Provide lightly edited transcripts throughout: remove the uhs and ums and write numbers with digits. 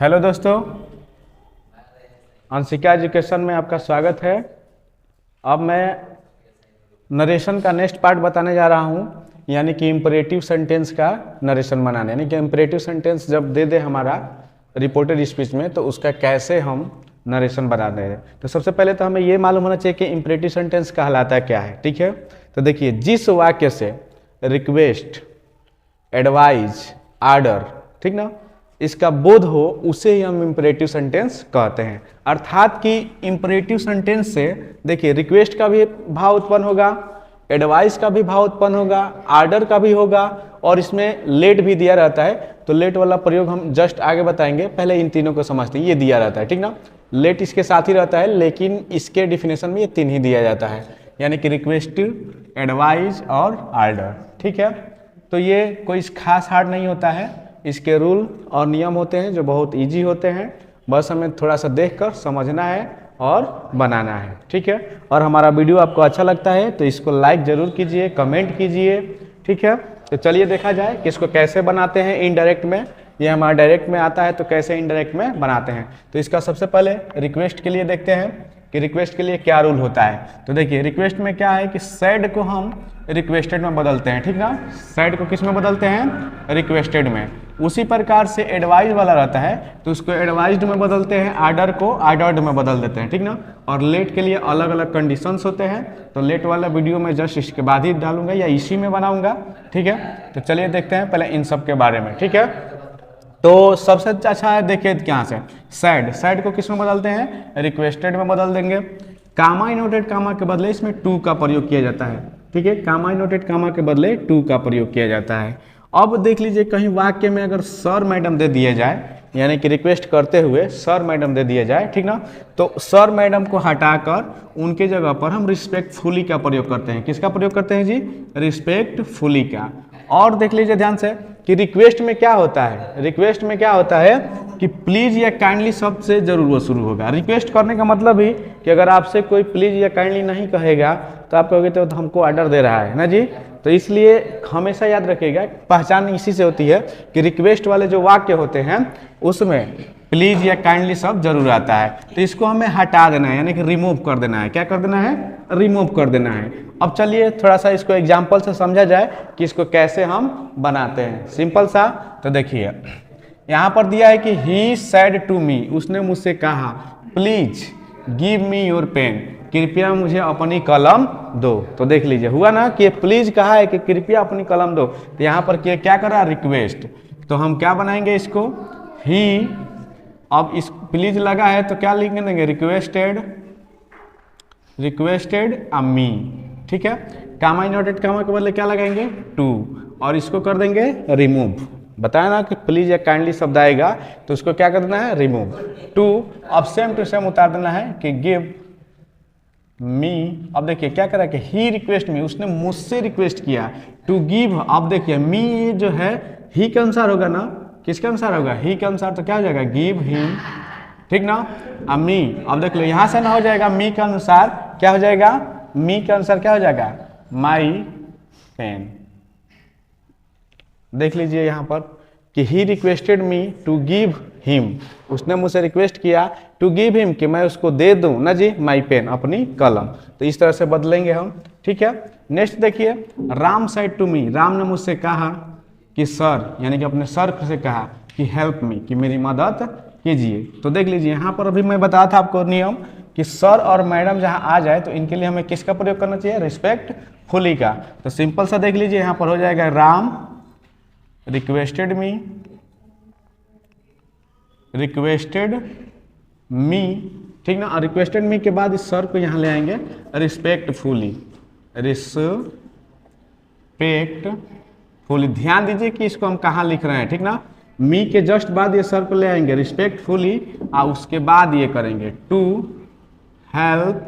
Hello दोस्तों, Anshika education में आपका स्वागत है। अब मैं नरेशन का नेक्स्ट पार्ट बताने जा रहा हूँ, यानी कि इम्परेटिव सेंटेंस का नरेशन बनाने। यानी कि इम्परेटिव सेंटेंस जब दे दे हमारा रिपोर्टेड स्पीच में, तो उसका कैसे हम नरेशन बना रहे हैं। तो सबसे पहले तो हमें ये मालूम होना चाहिए कि इम्परेटिव सेंटेंस कहलाता क्या है। ठीक है, तो देखिए, जिस वाक्य से रिक्वेस्ट, एडवाइज, आर्डर, ठीक ना, इसका बोध हो उसे ही हम इम्परेटिव सेंटेंस कहते हैं। अर्थात कि इम्परेटिव सेंटेंस से देखिए रिक्वेस्ट का भी भाव उत्पन्न होगा, एडवाइस का भी भाव उत्पन्न होगा, आर्डर का भी होगा, और इसमें लेट भी दिया रहता है। तो लेट वाला प्रयोग हम जस्ट आगे बताएंगे, पहले इन तीनों को समझते हैं। ये दिया रहता है, ठीक ना, लेट इसके साथ ही रहता है, लेकिन इसके डिफिनेशन में ये तीन ही दिया जाता है, यानी कि रिक्वेस्ट, एडवाइस और आर्डर। ठीक है, तो ये कोई खास हार्ड नहीं होता है, इसके रूल और नियम होते हैं जो बहुत इजी होते हैं। बस हमें थोड़ा सा देखकर समझना है और बनाना है। ठीक है, और हमारा वीडियो आपको अच्छा लगता है तो इसको लाइक जरूर कीजिए, कमेंट कीजिए। ठीक है, तो चलिए देखा जाए कि इसको कैसे बनाते हैं इनडायरेक्ट में। ये हमारा डायरेक्ट में आता है, तो कैसे इनडायरेक्ट में बनाते हैं। तो इसका सबसे पहले रिक्वेस्ट के लिए देखते हैं कि रिक्वेस्ट के लिए क्या रूल होता है। तो देखिए, रिक्वेस्ट में क्या है कि सैड को हम रिक्वेस्टेड में बदलते हैं। ठीक ना, सैड को किस में बदलते हैं? रिक्वेस्टेड में। उसी प्रकार से एडवाइज वाला रहता है तो उसको एडवाइज्ड में बदलते हैं, आर्डर को आर्डर्ड में बदल देते हैं। ठीक ना, और लेट के लिए अलग अलग कंडीशंस होते हैं, तो लेट वाला वीडियो में जस्ट इसके बाद ही डालूंगा या इसी में बनाऊंगा। ठीक है, तो चलिए देखते हैं पहले इन सब के बारे में। ठीक है, तो सबसे अच्छा है, देखिए क्या से सैड, सैड को किस में बदलते हैं? रिक्वेस्टेड में बदल देंगे। कामा इनोटेड कामा के बदले इसमें टू का प्रयोग किया जाता है। ठीक है, कामा इनोटेड कामा के बदले टू का प्रयोग किया जाता है। अब देख लीजिए, कहीं वाक्य में अगर सर मैडम दे दिए जाए, यानी कि रिक्वेस्ट करते हुए सर मैडम दे दिए जाए, ठीक ना, तो सर मैडम को हटाकर उनके जगह पर हम रिस्पेक्टफुली का प्रयोग करते हैं। किसका प्रयोग करते हैं जी? रिस्पेक्टफुली का। और देख लीजिए ध्यान से कि रिक्वेस्ट में क्या होता है, रिक्वेस्ट में क्या होता है कि प्लीज या काइंडली शब्द से जरूर वो शुरू होगा। रिक्वेस्ट करने का मतलब ही कि अगर आपसे कोई प्लीज या काइंडली नहीं कहेगा तो आप कहोगे तो हमको ऑर्डर दे रहा है ना जी। तो इसलिए हमेशा याद रखिएगा, पहचान इसी से होती है कि रिक्वेस्ट वाले जो वाक्य होते हैं उसमें प्लीज या काइंडली शब्द जरूर आता है। तो इसको हमें हटा देना है, यानी कि रिमूव कर देना है। क्या कर देना है? रिमूव कर देना है। अब चलिए थोड़ा सा इसको एग्जाम्पल से समझा जाए कि इसको कैसे हम बनाते हैं, सिंपल सा। तो देखिए, यहाँ पर दिया है कि ही सेड टू मी, उसने मुझसे कहा, please give me your pen, कृपया मुझे अपनी कलम दो। तो देख लीजिए, हुआ ना कि प्लीज कहा है कि कृपया अपनी कलम दो, तो यहाँ पर क्या कर रहा है? रिक्वेस्ट। तो हम क्या बनाएंगे इसको? ही, अब इस प्लीज लगा है तो क्या लिख देंगे? रिक्वेस्टेड, रिक्वेस्टेड अ मी। ठीक है, कामा इनवर्टेड कामा के बदले क्या लगाएंगे? टू, और इसको कर देंगे रिमूव। बताया ना कि प्लीज या काइंडली शब्द आएगा तो उसको क्या करना है? रिमूव। टू, अब सेम टू सेम उतार देना है कि गिव मी। अब देखिए क्या करा कि ही रिक्वेस्ट मी, उसने मुझसे रिक्वेस्ट किया, टू गिव। अब देखिए मी जो है ही के अनुसार होगा ना, किसके अनुसार होगा? ही के अनुसार, तो क्या हो जाएगा? Give him. ठीक ना, अब मी, अब देख लो यहाँ से ना हो जाएगा मी के अनुसार, क्या हो जाएगा? मी के अनुसार क्या हो जाएगा? My pen. देख लीजिए यहाँ पर कि he requested me to give him, उसने मुझसे रिक्वेस्ट किया टू गिव हिम, कि मैं उसको दे दूं ना जी माई पेन, अपनी कलम। तो इस तरह से बदलेंगे हम। ठीक है, नेक्स्ट देखिए, Ram said to me, Ram ने मुझसे कहा कि सर, यानी कि अपने सर से कहा कि हेल्प मी, कि मेरी मदद कीजिए। तो देख लीजिए यहाँ पर अभी मैं बताया था आपको नियम कि सर और मैडम जहाँ आ जाए तो इनके लिए हमें किसका प्रयोग करना चाहिए? रिस्पेक्टफुली का। तो सिंपल सा देख लीजिए, यहाँ पर हो जाएगा राम रिक्वेस्टेड मी, रिक्वेस्टेड मी। ठीक ना, रिक्वेस्टेड मी के बाद इस सर को यहाँ ले आएंगे रिस्पेक्टफुली, रिस्पेक्टफुली। ध्यान दीजिए कि इसको हम कहाँ लिख रहे हैं। ठीक ना, मी के जस्ट बाद ये सर को ले आएंगे रिस्पेक्टफुली, और उसके बाद ये करेंगे टू हेल्प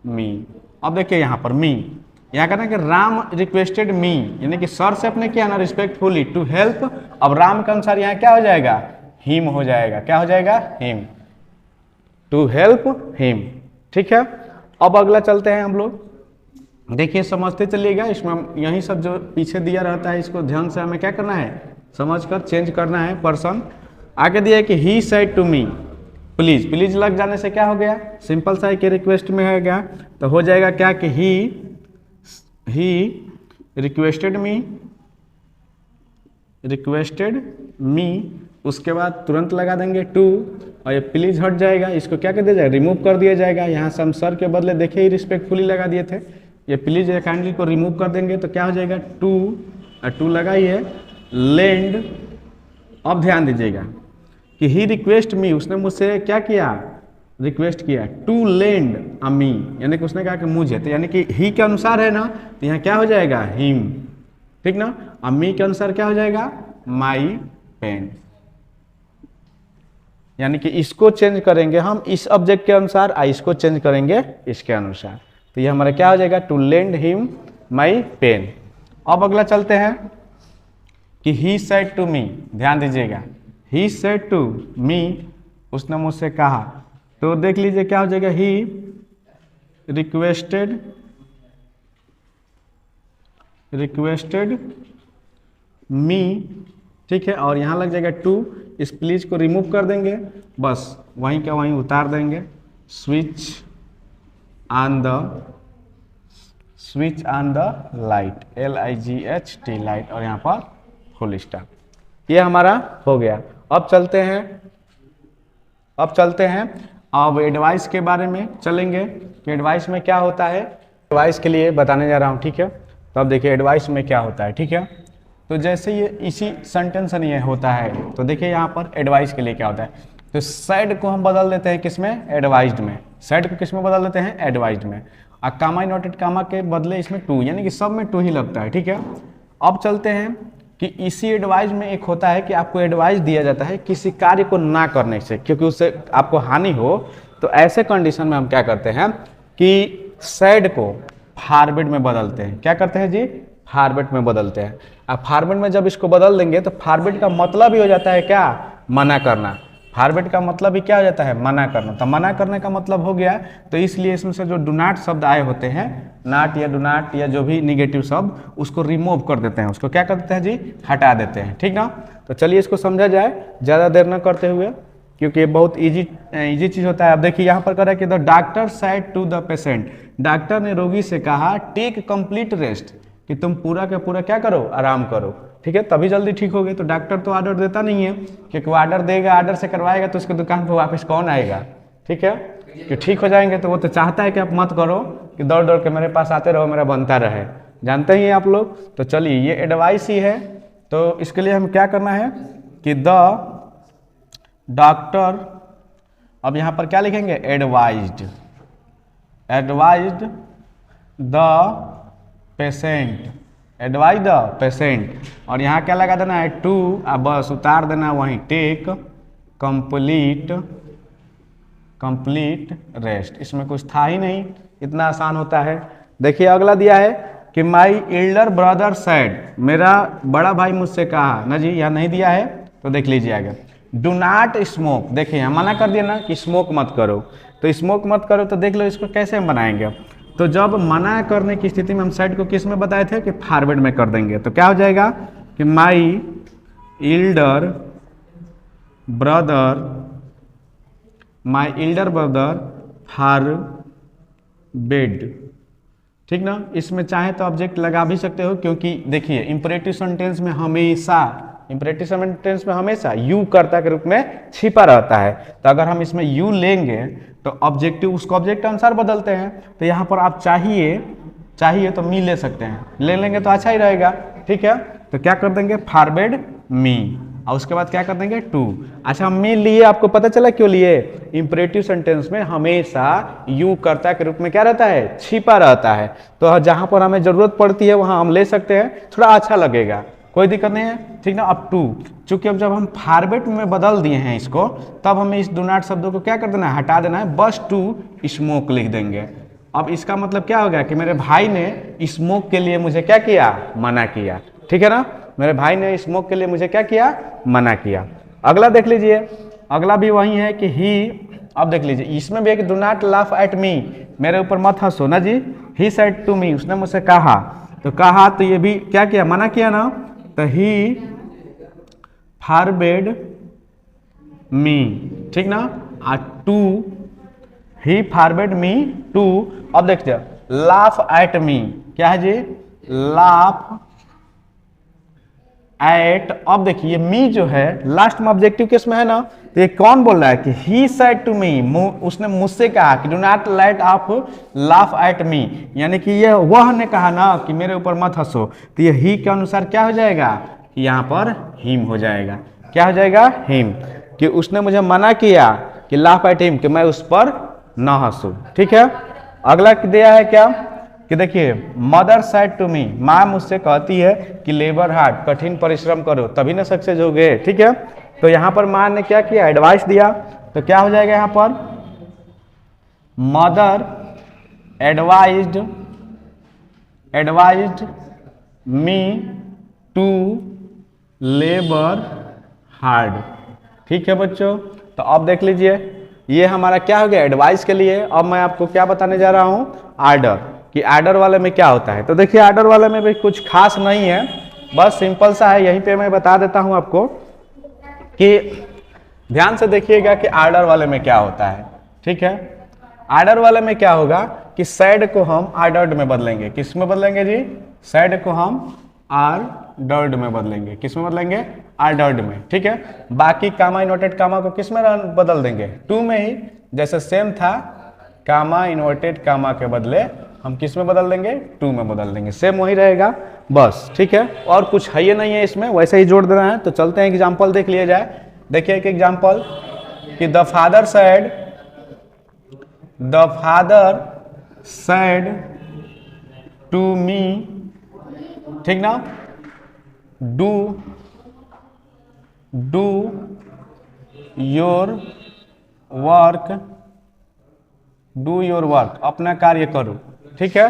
मी। अब देखिए यहाँ पर मी, यहाँ कहना कि राम रिक्वेस्टेड मी, यानी कि सर से अपने किया ना रिस्पेक्टफुली टू हेल्प। अब राम के अनुसार यहाँ क्या हो जाएगा? हिम हो जाएगा। क्या हो जाएगा? Him, to help him. ठीक है, अब अगला चलते हैं हम लोग। देखिए समझते चलिएगा, इसमें यही सब जो पीछे दिया रहता है इसको ध्यान से हमें क्या करना है? समझकर चेंज करना है पर्सन। आगे दिया है कि he said to me, please, please लग जाने से क्या हो गया, सिंपल सा है कि रिक्वेस्ट में है गया, तो हो जाएगा क्या कि ही रिक्वेस्टेड मी, उसके बाद तुरंत लगा देंगे टू, और ये प्लीज हट जाएगा, इसको क्या कर दिया जाएगा, रिमूव कर दिया जाएगा। यहाँ से हम सर के बदले देखिए ही रिस्पेक्टफुली लगा दिए थे, ये प्लीज या काइंडली को रिमूव कर देंगे तो क्या हो जाएगा टू, और टू लगाइए लेंड। अब ध्यान दीजिएगा कि ही रिक्वेस्ट मी, उसने मुझसे क्या किया, रिक्वेस्ट किया टू लेंड अ मी, यानी कि उसने कहा कि मुझे, तो यानी कि ही के अनुसार है ना, तो यहाँ क्या हो जाएगा हिम, ठीक ना। अब मी के अनुसार क्या हो जाएगा माई पेन, यानी कि इसको चेंज करेंगे हम इस ऑब्जेक्ट के अनुसार, इसको चेंज करेंगे इसके अनुसार, तो ये हमारा क्या हो जाएगा to lend him my pen. अब अगला चलते हैं कि ही सेड टू मी, ध्यान दीजिएगा, ही सेड टू मी, उसने मुझसे कहा, तो देख लीजिए क्या हो जाएगा ही रिक्वेस्टेड मी, ठीक है, और यहाँ लग जाएगा टू, इस प्लीज को रिमूव कर देंगे, बस वहीं का वहीं उतार देंगे, switch on the light, LIGHT light, और यहाँ पर फुल स्टॉप, ये हमारा हो गया। अब चलते हैं अब एडवाइस के बारे में चलेंगे कि एडवाइस में क्या होता है, एडवाइस के लिए बताने जा रहा हूँ, ठीक है। तो अब देखिए एडवाइस में क्या होता है, ठीक है। तो जैसे ये इसी सेंटेंस में ये होता है, तो देखिए यहाँ पर एडवाइस के लिए क्या होता है, तो सैड को हम बदल देते हैं किसमें, एडवाइज्ड में, सैड को किसमें बदल देते हैं, एडवाइज्ड में, और कामा नोटेड कामा के बदले इसमें टू, यानी कि सब में टू ही लगता है, ठीक है। अब चलते हैं कि इसी एडवाइस में एक होता है कि आपको एडवाइस दिया जाता है किसी कार्य को ना करने से, क्योंकि उससे आपको हानि हो, तो ऐसे कंडीशन में हम क्या करते हैं कि सैड को फॉरवर्ड में बदलते हैं, क्या करते हैं जी, फॉरवर्ड में बदलते हैं। अब फॉरवर्ड में जब इसको बदल देंगे तो फॉरवर्ड का मतलब ही हो जाता है क्या, मना करना, फॉरवर्ड का मतलब ही क्या हो जाता है, मना करना, तो मना करने का मतलब हो गया, तो इसलिए इसमें से जो डू नॉट शब्द आए होते हैं, नॉट या डू नॉट या जो भी निगेटिव शब्द, उसको रिमूव कर देते हैं, उसको क्या कर देते हैं जी, हटा देते हैं, ठीक ना। तो चलिए इसको समझा जाए ज़्यादा देर न करते हुए, क्योंकि ये बहुत इजी चीज़ होता है। अब देखिए यहाँ पर कह रहा है कि the doctor said to the patient, doctor ने रोगी से कहा टेक कंप्लीट रेस्ट, कि तुम पूरा का पूरा क्या करो, आराम करो, ठीक है, तभी जल्दी ठीक होगे। तो डॉक्टर तो ऑर्डर देता नहीं है, क्योंकि वो ऑर्डर देगा, ऑर्डर से करवाएगा तो उसके दुकान पर वापस कौन आएगा, ठीक है, कि ठीक हो जाएंगे, तो वो तो चाहता है कि आप मत करो, कि दौड़ दौड़ के मेरे पास आते रहो, मेरा बनता रहे, जानते ही आप लोग। तो चलिए ये एडवाइस ही है, तो इसके लिए हम क्या करना है कि द डॉक्टर, अब यहाँ पर क्या लिखेंगे, advised the patient, advise the patient, और यहाँ क्या लगा देना है टू, अब बस उतार देना वहीं टेक कंप्लीट रेस्ट, इसमें कुछ था ही नहीं, इतना आसान होता है। देखिए अगला दिया है कि माई एल्डर ब्रदर सेड, मेरा बड़ा भाई मुझसे कहा ना जी, यहाँ नहीं दिया है, तो देख लीजिए आगे, डू नॉट स्मोक, देखिए यहाँ मना कर दिया ना कि स्मोक मत करो, तो स्मोक मत करो, तो देख लो इसको कैसे हम बनाएंगे। तो जब मना करने की स्थिति में हम साइड को किस में बताए थे कि फॉरवर्ड में कर देंगे, तो क्या हो जाएगा कि माई एल्डर ब्रदर फॉरवर्ड, ठीक ना। इसमें चाहे तो ऑब्जेक्ट लगा भी सकते हो, क्योंकि देखिए इंपरेटिव सेंटेंस में हमेशा यू कर्ता के रूप में छिपा रहता है, तो अगर हम इसमें यू लेंगे तो ऑब्जेक्टिव उसको ऑब्जेक्ट अनुसार बदलते हैं, तो यहाँ पर आप चाहिए तो मी ले सकते हैं, ले लेंगे तो अच्छा ही रहेगा, ठीक है। तो क्या कर देंगे फॉरवर्ड मी, और उसके बाद क्या कर देंगे टू। अच्छा मी लिए, आपको पता चला क्यों लिए, इंपरेटिव सेंटेंस में हमेशा यू कर्ता के रूप में क्या रहता है, छिपा रहता है, तो जहां पर हमें जरूरत पड़ती है वहां हम ले सकते हैं, थोड़ा अच्छा लगेगा, कोई दिक्कत नहीं है, ठीक ना। अब टू, चूंकि अब जब हम फॉरवर्ड में बदल दिए हैं इसको, तब हमें इस डू नॉट शब्दों को क्या कर देना है, हटा देना है, बस टू स्मोक लिख देंगे। अब इसका मतलब क्या हो गया कि मेरे भाई ने स्मोक के लिए मुझे क्या किया, मना किया, ठीक है ना, मेरे भाई ने स्मोक के लिए मुझे क्या किया, मना किया। अगला देख लीजिए, अगला भी वही है कि ही, अब देख लीजिए इसमें भी एक do not laugh at me, मेरे ऊपर मत हंसो ना जी, ही सेड टू मी, उसने मुझसे कहा, तो ये भी क्या किया, मना किया ना, तो ही फॉरवर्ड मी, ठीक ना। To he forward me to, अब देखिए लाफ एट मी, क्या है जी, लाफ एट। अब देखिए मी जो है लास्ट में ऑब्जेक्टिव केस में है ना, तो ये कौन बोल रहा है कि ही सेड टू मी, उसने मुझसे कहा कि डू नॉट लेट आप लाफ एट मी, यानी कि ये वह ने कहा ना कि मेरे ऊपर मत हंसो, तो ये ही के अनुसार क्या हो जाएगा, यहाँ पर हिम हो जाएगा। क्या हो जाएगा, हिम, कि उसने मुझे मना किया कि लाफ एट हिम, कि मैं उस पर ना हंसू। ठीक है, अगला दिया है क्या कि देखिए मदर सेड टू मी, माँ मुझसे कहती है कि लेबर हार्ड, कठिन परिश्रम करो तभी ना सक्सेस हो गए। ठीक है, तो यहाँ पर माँ ने क्या किया, एडवाइस दिया, तो क्या हो जाएगा यहाँ पर, mother advised me to labour hard. ठीक है बच्चों, तो अब देख लीजिए ये हमारा क्या हो गया, एडवाइस के लिए। अब मैं आपको क्या बताने जा रहा हूँ, आर्डर, कि आर्डर वाले में क्या होता है। तो देखिए आर्डर वाले में भी कुछ खास नहीं है, बस सिंपल सा है, यहीं पे मैं बता देता हूं आपको कि ध्यान से देखिएगा कि आर्डर वाले में क्या होता है। ठीक है, आर्डर वाले में क्या होगा कि सैड को हम आर्डर्ड में बदलेंगे। किस में बदलेंगे जी, सैड को हम आर्डर्ड में बदलेंगे। किस में बदलेंगे, आर्डर्ड में। ठीक है, बाकी कामा इन्वर्टेड कामा को किस में बदल देंगे, टू में ही। जैसे सेम था, कामा इन्वर्टेड कामा के बदले हम किस में बदल देंगे, टू में बदल देंगे, सेम वही रहेगा बस। ठीक है, और कुछ है ये नहीं है इसमें, वैसे ही जोड़ देना है। तो चलते हैं एग्जाम्पल देख लिया जाए। देखिए एक एग्जाम्पल कि the father said to me, ठीक ना, डू योर वर्क, अपना कार्य करो। ठीक है,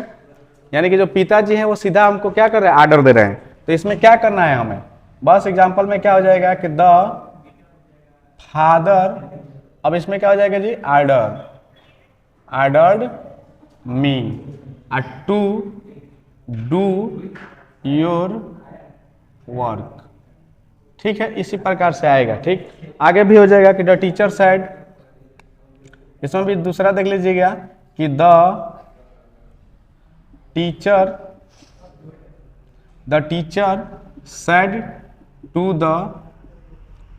यानी कि जो पिताजी हैं वो सीधा हमको क्या कर रहे हैं, आर्डर दे रहे हैं। तो इसमें क्या करना है हमें, बस एग्जांपल में क्या हो जाएगा कि द फादर, अब इसमें क्या हो जाएगा जी, ordered me to do your work. ठीक है, इसी प्रकार से आएगा। ठीक, आगे भी हो जाएगा कि द टीचर सेड, इसमें भी दूसरा देख लीजिएगा कि the teacher said to the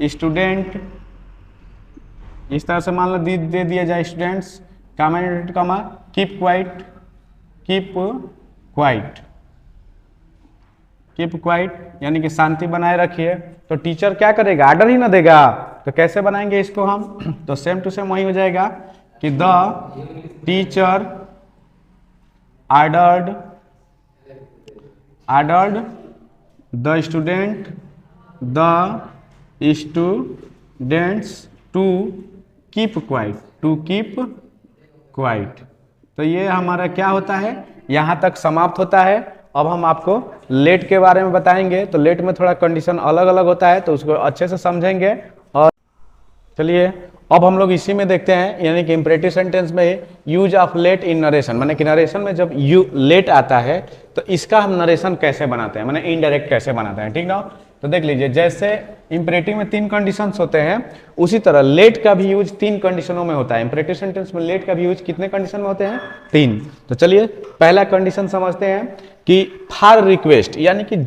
student, इस तरह से मान लो दे दिया जाए स्टूडेंट्स, कामा कीप क्वाइट, यानी कि शांति बनाए रखिए। तो टीचर क्या करेगा, आर्डर ही ना देगा, तो कैसे बनाएंगे इसको हम, तो सेम टू सेम वही हो जाएगा कि the teacher ordered the students to keep quiet. तो ये हमारा क्या होता है, यहाँ तक समाप्त होता है। अब हम आपको लेट के बारे में बताएंगे। तो लेट में थोड़ा कंडीशन अलग अलग होता है, तो उसको अच्छे से समझेंगे। और चलिए अब हम लोग इसी में देखते हैं, यानी कि इंपरेटिव सेंटेंस में use of let in narration, माने कि नरेशन में जब लेट आता है तो इसका हम नरेशन कैसे बनाते हैं, माने इनडायरेक्ट कैसे बनाते हैं। ठीक ना, तो देख लीजिए जैसे इंपरेटिव में 3 कंडीशंस होते हैं, उसी तरह लेट का भी यूज 3 कंडीशनों में होता है। इंपरेटिव सेंटेंस में लेट का भी यूज कितने कंडीशन में होते हैं, 3। तो चलिए पहला कंडीशन समझते हैं कि फॉर रिक्वेस्ट, यानी कि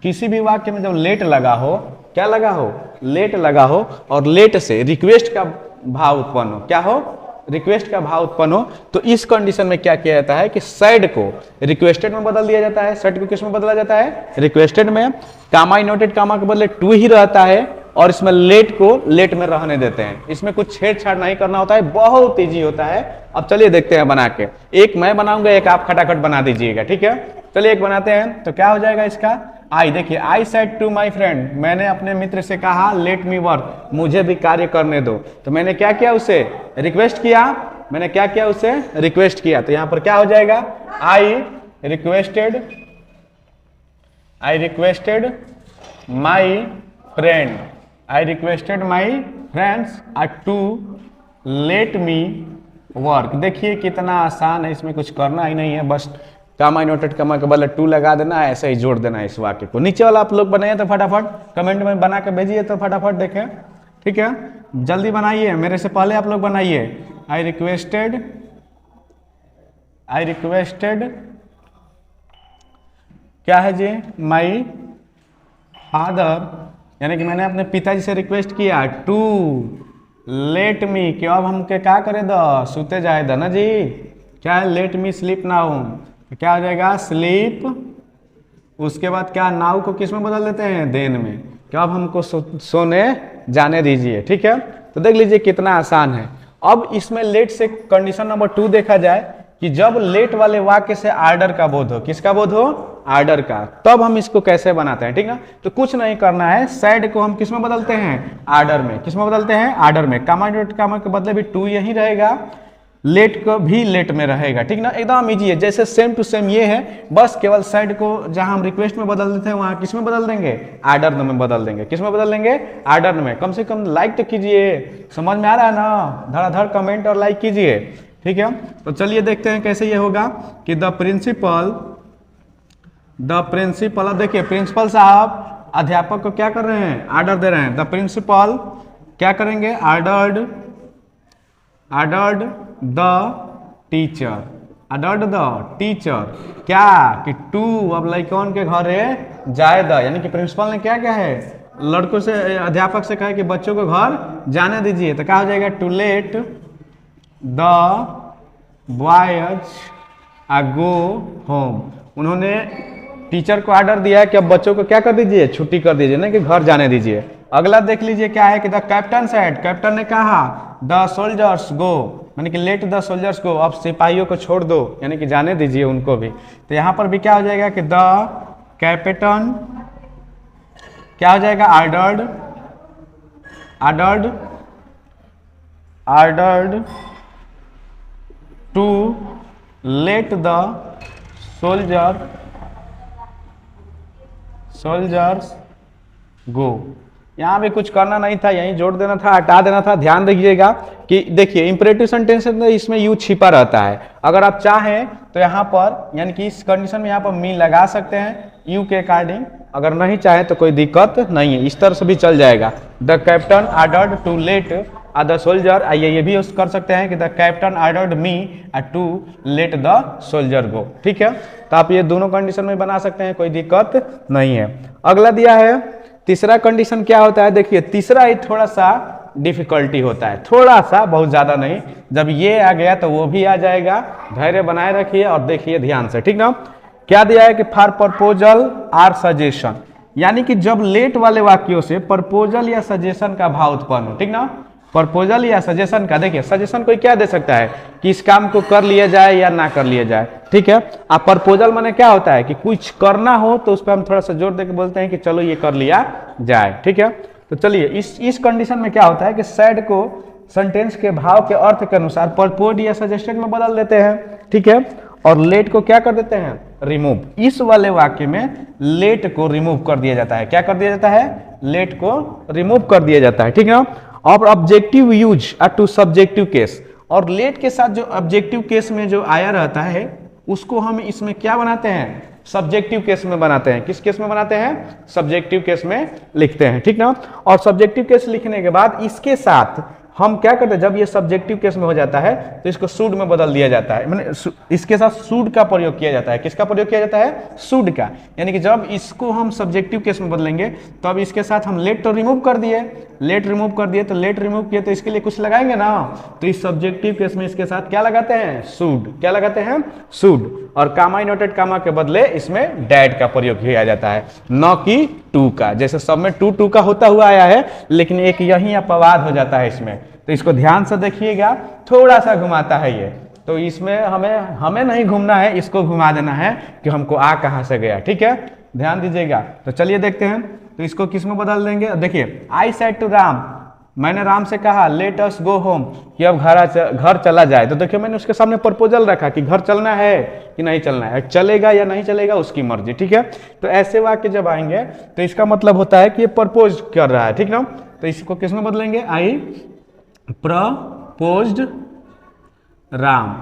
किसी भी वाक्य में जब लेट लगा हो, क्या लगा हो, लेट लगा हो, और लेट से रिक्वेस्ट का भाव उत्पन्न हो, क्या हो, रिक्वेस्ट का भाव उत्पन्न हो, तो इस कंडीशन में क्या किया जाता है कि सैड को रिक्वेस्टेड में बदल दिया जाता है। सैड को किस में बदला जाता है, रिक्वेस्टेड में। कामा इनवर्टेड कामा के बदले टू ही रहता है, और इसमें लेट को लेट में रहने देते हैं। इसमें कुछ छेड़छाड़ नहीं करना होता है, बहुत ईजी होता है। अब चलिए देखते हैं बना के, एक मैं बनाऊंगा, एक आप खटाखट बना दीजिएगा। ठीक है, चलिए एक बनाते हैं। तो क्या हो जाएगा इसका, आई, देखिए I said to my friend, मैंने अपने मित्र से कहा लेट मी वर्क, मुझे भी कार्य करने दो। तो मैंने क्या किया, उसे रिक्वेस्ट किया, मैंने क्या किया, उसे रिक्वेस्ट किया। तो यहां पर क्या हो जाएगा, I requested my friends to let me work. देखिए कितना आसान है, इसमें कुछ करना ही नहीं है, बस कामा इनवर्टेड कामा के बदले टू लगा देना है, ऐसे ही जोड़ देना है इस वाक्य को। नीचे वाला आप लोग बनाइए तो फटाफट कमेंट में बना के भेजिए, तो फटाफट देखें। ठीक है, जल्दी बनाइए, मेरे से पहले आप लोग बनाइए। आई रिक्वेस्टेड क्या है जी, माई फादर, यानी कि मैंने अपने पिताजी से रिक्वेस्ट किया टू लेट मी, कि अब हमके क्या करे द, सोते जाए द ना जी। क्या है, लेट मी स्लीप नाउ, क्या हो जाएगा स्लीप, उसके बाद क्या नाउ को किस में बदल देते हैं, देन में, कि अब हमको सोने जाने दीजिए। ठीक है, तो देख लीजिए कितना आसान है। अब इसमें लेट से कंडीशन नंबर 2 देखा जाए कि जब लेट वाले वाक्य से आर्डर का बोध हो, किसका बोध हो, आर्डर का, तब हम इसको कैसे बनाते हैं। ठीक है, तो कुछ नहीं करना है, सैड को हम किस में बदलते हैं, आर्डर में। किस में बदलते हैं, आर्डर में। कामा डॉट कामा के बदले भी 2 यही रहेगा, लेट को भी लेट में रहेगा। ठीक ना, एकदम इजी है, जैसे सेम टू सेम ये है, बस केवल साइड को जहां हम रिक्वेस्ट में बदल देते हैं वहां किस में बदल देंगे, आर्डर में बदल देंगे। किस में बदल देंगे, आर्डर में। कम से कम लाइक तो कीजिए, समझ में आ रहा है ना, धड़ाधड़ कमेंट और लाइक कीजिए। ठीक है, तो चलिए देखते हैं कैसे ये होगा कि द प्रिंसिपल, अब देखिए प्रिंसिपल साहब अध्यापक को क्या कर रहे हैं, आर्डर दे रहे हैं। द प्रिंसिपल क्या करेंगे, आर्डर्ड द टीचर, क्या कि टू अब लड़कों के घरे जाए द, यानी कि प्रिंसिपल ने क्या है, लड़कों से, अध्यापक से कहा कि बच्चों को घर जाने दीजिए, तो क्या हो जाएगा, to let the boys go home. उन्होंने टीचर को ऑर्डर दिया है कि अब बच्चों को क्या कर दीजिए, छुट्टी कर दीजिए, ना कि घर जाने दीजिए। अगला देख लीजिए क्या है कि द कैप्टन सेड, कैप्टन ने कहा द सोल्जर्स गो, यानी कि लेट द सोल्जर्स गो, अब सिपाहियों को छोड़ दो, यानी कि जाने दीजिए उनको भी। तो यहाँ पर भी क्या हो जाएगा कि द कैप्टन क्या हो जाएगा, आर्डर्ड टू लेट द सोल्जर्स गो। यहाँ भी कुछ करना नहीं था, यहीं जोड़ देना था, हटा देना था। ध्यान दीजिएगा कि देखिए इंपरेटिव सेंटेंस में इसमें यू छिपा रहता है। अगर आप चाहें तो यहाँ पर, यानी कि इस कंडीशन में यहाँ पर मी लगा सकते हैं यू के अकॉर्डिंग, अगर नहीं चाहे तो कोई दिक्कत नहीं है, इस तरह से भी चल जाएगा। The captain ordered to let the soldier, आइए ये भी यूज कर सकते हैं कि the captain ordered me to let the soldier go. ठीक है, तो आप ये दोनों कंडीशन में बना सकते हैं, कोई दिक्कत नहीं है। अगला दिया है तीसरा कंडीशन, क्या होता है, देखिए तीसरा ही थोड़ा सा डिफिकल्टी होता है, थोड़ा सा, बहुत ज्यादा नहीं। जब ये आ गया तो वो भी आ जाएगा, धैर्य बनाए रखिए और देखिए ध्यान से। ठीक ना, क्या दिया है कि फॉर प्रपोजल आर सजेशन, यानी कि जब लेट वाले वाक्यों से प्रपोजल या सजेशन का भाव उत्पन्न हो। ठीक ना, प्रपोजल या सजेशन का, देखिए सजेशन कोई क्या दे सकता है कि इस काम को कर लिया जाए या ना कर लिया जाए। ठीक है, अब प्रपोजल माने क्या होता है कि कुछ करना हो तो उस पर हम थोड़ा सा जोर देकर बोलते हैं कि चलो ये कर लिया जाए। ठीक है, तो चलिए इस कंडीशन में क्या होता है कि सैड को सेंटेंस के भाव के अर्थ के अनुसार प्रपोज या सजेशन में बदल देते हैं। ठीक है, और लेट को क्या कर देते हैं, रिमूव। इस वाले वाक्य में लेट को रिमूव कर दिया जाता है। क्या कर दिया जाता है, लेट को रिमूव कर दिया जाता है। ठीक है, और objective use to subjective case, और लेट के साथ जो ऑब्जेक्टिव केस में जो आया रहता है उसको हम इसमें क्या बनाते हैं, सब्जेक्टिव केस में बनाते हैं। किस केस में बनाते हैं, सब्जेक्टिव केस में लिखते हैं। ठीक ना, और सब्जेक्टिव केस लिखने के बाद इसके साथ हम क्या करते हैं, जब ये सब्जेक्टिव केस में हो जाता है तो इसको शुड में बदल दिया जाता है, माने इसके साथ शुड का प्रयोग किया जाता है। किसका प्रयोग किया जाता है, शुड का, यानी कि जब इसको हम सब्जेक्टिव केस में बदलेंगे तो अब इसके साथ हम लेट तो रिमूव कर दिए, तो लेट रिमूव किए तो इसके लिए कुछ लगाएंगे ना, तो इस सब्जेक्टिव केस में इसके साथ क्या लगाते हैं, शुड। क्या लगाते हैं, शुड। और कामा इनवर्टेड कामा के बदले इसमें डैड का प्रयोग किया जाता है, न कि टू का। जैसे सब में टू का होता हुआ आया है, लेकिन एक यही अपवाद हो जाता है इसमें, तो इसको ध्यान से देखिएगा, थोड़ा सा घुमाता है ये, तो इसमें हमें नहीं घूमना है, इसको घुमा देना है कि हमको आ कहां से गया। ठीक है, ध्यान दीजिएगा। तो चलिए देखते हैं, तो इसको किस में बदल देंगे। देखिए, आई सेड टू राम, मैंने राम से कहा लेट अस गो होम, कि अब घर चला जाए। तो देखिए मैंने उसके सामने प्रपोजल रखा कि घर चलना है कि नहीं चलना है, चलेगा या नहीं चलेगा उसकी मर्जी। ठीक है, तो ऐसे वाक्य जब आएंगे तो इसका मतलब होता है कि ये प्रपोज कर रहा है। ठीक ना, तो इसको किस में बदलेंगे, आई प्रपोज्ड राम।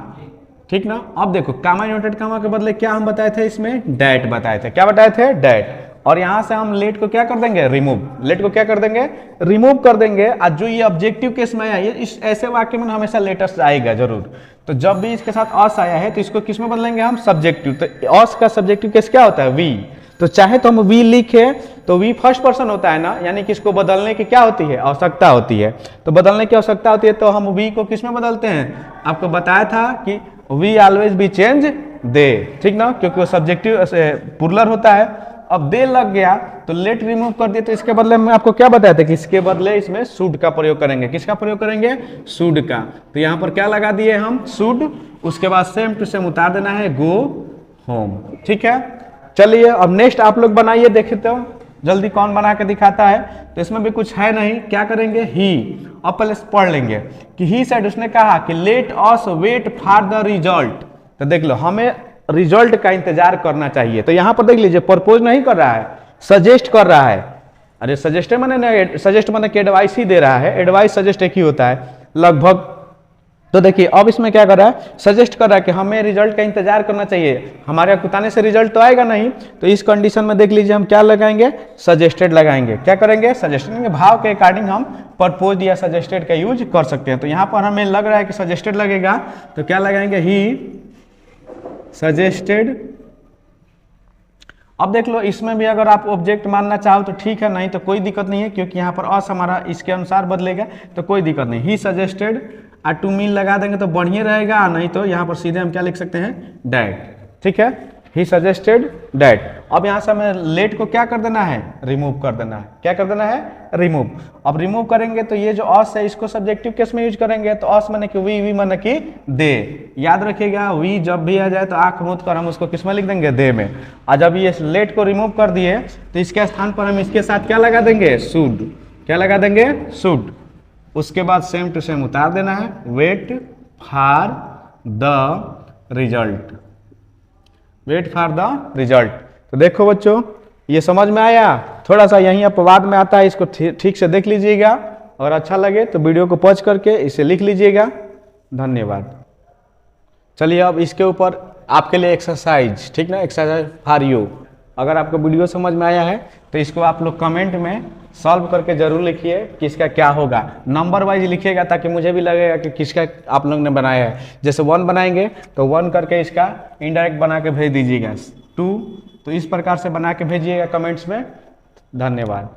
ठीक ना, अब देखो कामा इनवर्टेड कामा के बदले क्या हम बताए थे, इसमें डैट बताए थे। क्या बताए थे, डैट। और यहाँ से हम लेट को क्या कर देंगे, रिमूव, लेट को क्या कर देंगे, रिमूव कर देंगे। और जो ये ऑब्जेक्टिव केस में आया है, इस ऐसे वाक्य में हमेशा लेटेस्ट आएगा जरूर। तो जब भी इसके साथ अस आया है तो इसको किस में बदलेंगे हम, सब्जेक्टिव। तो अस का सब्जेक्टिव केस क्या होता है, वी। तो चाहे तो हम वी लिखे तो वी फर्स्ट पर्सन होता है ना, यानी कि इसको बदलने की क्या होती है, आवश्यकता होती है। तो बदलने की आवश्यकता होती है तो हम वी को किस में बदलते हैं, आपको बताया था कि वी ऑलवेज बी चेंज दे, ठीक ना, क्योंकि वो सब्जेक्टिव प्लूरल होता है। अब दे लग गया तो लेट रिमूव कर दिए, तो इसके बदले में आपको क्या बताया था कि इसके बदले इसमें शुड का प्रयोग करेंगे। किसका प्रयोग करेंगे, शुड का। तो यहाँ पर क्या लगा दिए हम, शुड, उसके बाद सेम टू सेम उतार देना है, गो होम, ठीक है। चलिए अब नेक्स्ट आप लोग बनाइए, देखे तो जल्दी कौन बना के दिखाता है। तो इसमें भी कुछ है नहीं, क्या करेंगे, ही। अब पहले पढ़ लेंगे कि ही सेड, उसने कहा कि let us wait for the result. तो देख लो, हमें रिजल्ट का इंतजार करना चाहिए। तो यहाँ पर देख लीजिए, प्रपोज नहीं कर रहा है, सजेस्ट कर रहा है। अरे सजेस्ट मैंने, सजेस्ट मैंने कि एडवाइस ही दे रहा है, एडवाइस सजेस्ट एक ही होता है लगभग। तो देखिए अब इसमें क्या कर रहा है, सजेस्ट कर रहा है कि हमें रिजल्ट का इंतजार करना चाहिए, हमारे कुताने से रिजल्ट तो आएगा नहीं। तो इस कंडीशन में देख लीजिए हम क्या लगाएंगे, सजेस्टेड लगाएंगे। क्या करेंगे, सजेस्टेड, भाव के अकॉर्डिंग हम प्रपोज या सजेस्टेड का यूज कर सकते हैं। तो यहाँ पर हमें लग रहा है कि सजेस्टेड लगेगा, तो क्या लगाएंगे, ही सजेस्टेड। अब देख लो, इसमें भी अगर आप ऑब्जेक्ट मानना चाहो तो ठीक है, नहीं तो कोई दिक्कत नहीं है, क्योंकि यहाँ पर अस हमारा इसके अनुसार बदलेगा, तो कोई दिक्कत नहीं। ही सजेस्टेड और टू मीन लगा देंगे तो बढ़िया रहेगा, नहीं तो यहाँ पर सीधे हम क्या लिख सकते हैं, डैट, ठीक है। He suggested that. अब यहाँ से हमें लेट को क्या कर देना है, रिमूव कर देना है। क्या कर देना है, रिमूव। अब रिमूव करेंगे तो ये जो अस है इसको सब्जेक्टिव केस में यूज करेंगे। तो अस माने कि वी माने कि दे। याद रखिएगा, वी जब भी आ जाए तो आंख मूंद कर हम उसको किस में लिख देंगे, दे में। और जब ये लेट को रिमूव कर दिए तो इसके स्थान पर हम इसके साथ क्या लगा देंगे, शुड। क्या लगा देंगे, शुड। उसके बाद सेम टू सेम उतार देना है, wait for the result, wait for the result. तो देखो बच्चों, ये समझ में आया, थोड़ा सा यहीं अपवाद में आता है, इसको ठीक से देख लीजिएगा, और अच्छा लगे तो वीडियो को पॉज करके इसे लिख लीजिएगा। धन्यवाद। चलिए अब इसके ऊपर आपके लिए एक्सरसाइज, ठीक ना, एक्सरसाइज फॉर यू। अगर आपको वीडियो समझ में आया है तो इसको आप लोग कमेंट में सॉल्व करके जरूर लिखिए कि इसका क्या होगा। नंबर वाइज लिखिएगा ताकि मुझे भी लगेगा कि किसका आप लोग ने बनाया है। जैसे 1 बनाएंगे तो 1 करके इसका इनडायरेक्ट बना के भेज दीजिएगा, 2, तो इस प्रकार से बना के भेजिएगा कमेंट्स में। धन्यवाद।